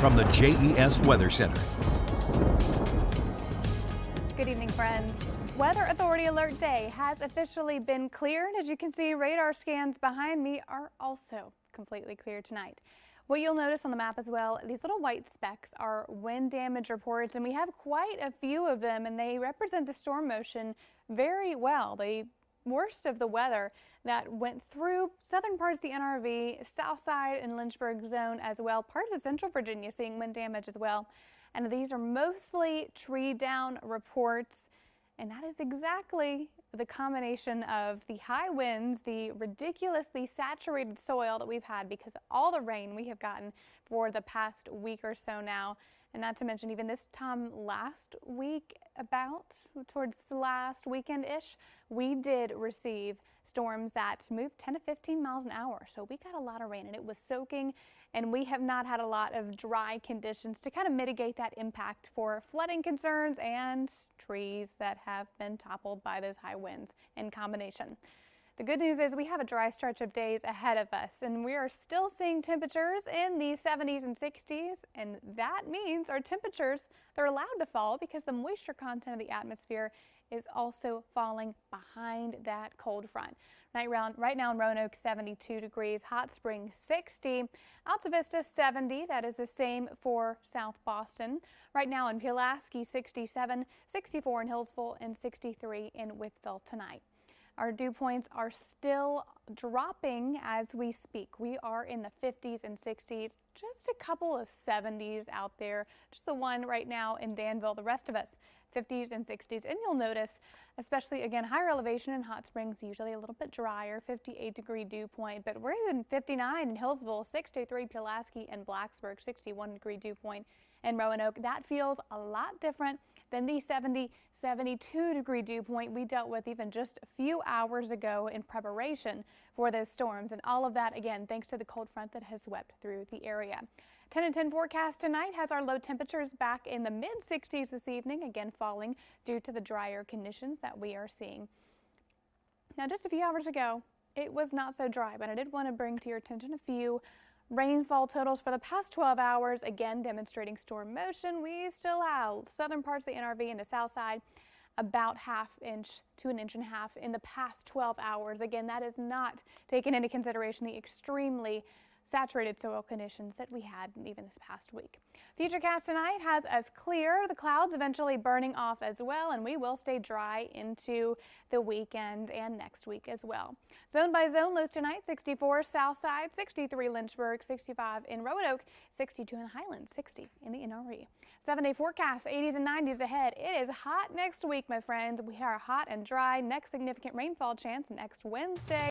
from the JES Weather Center. Good evening, friends. Weather Authority Alert Day has officially been cleared. As you can see, radar scans behind me are also completely clear tonight. What you'll notice on the map as well, these little white specks are wind damage reports, and we have quite a few of them, and they represent the storm motion very well. The worst of the weather that went through southern parts of the NRV, south side and Lynchburg zone as well, parts of central Virginia seeing wind damage as well. And these are mostly tree down reports. And that is exactly the combination of the high winds, the ridiculously saturated soil that we've had because of all the rain we have gotten for the past week or so now. And not to mention even this time last week, about towards the last weekend-ish, we did receive storms that moved 10 to 15 miles an hour. So we got a lot of rain and it was soaking, and we have not had a lot of dry conditions to kind of mitigate that impact for flooding concerns and trees that have been toppled by those high winds in combination. The good news is we have a dry stretch of days ahead of us, and we are still seeing temperatures in the 70s and 60s, and that means our temperatures, they're allowed to fall because the moisture content of the atmosphere is also falling behind that cold front. Right now in Roanoke, 72 degrees, Hot Springs 60, Alta Vista 70, that is the same for South Boston. Right now in Pulaski 67, 64 in Hillsville, and 63 in Wytheville tonight. Our dew points are still dropping as we speak. We are in the 50s and 60s, just a couple of 70s out there, just the one right now in Danville. The rest of us 50s and 60s, and you'll notice, especially again, higher elevation in Hot Springs, usually a little bit drier, 58-degree dew point, but we're even 59 in Hillsville, 63 Pulaski and Blacksburg, 61-degree dew point in Roanoke. That feels a lot different than the 72-degree dew point we dealt with even just a few hours ago in preparation for those storms. And all of that, again, thanks to the cold front that has swept through the area. 10 and 10 forecast tonight has our low temperatures back in the mid-60s this evening, again falling due to the drier conditions that we are seeing. Now, just a few hours ago, it was not so dry, but I did want to bring to your attention a few rainfall totals for the past 12 hours, again demonstrating storm motion. We still have southern parts of the NRV and the south side about ½ inch to 1.5 inches in the past 12 hours. Again, that is not taking into consideration the extremely saturated soil conditions that we had even this past week. Futurecast tonight has us clear, the clouds eventually burning off as well, and we will stay dry into the weekend and next week as well. Zone by zone lows tonight, 64 south side, 63 Lynchburg, 65 in Roanoke, 62 in Highlands, 60 in the NRE. 7-day forecast, 80s and 90s ahead. It is hot next week, my friends. We are hot and dry. Next significant rainfall chance next Wednesday.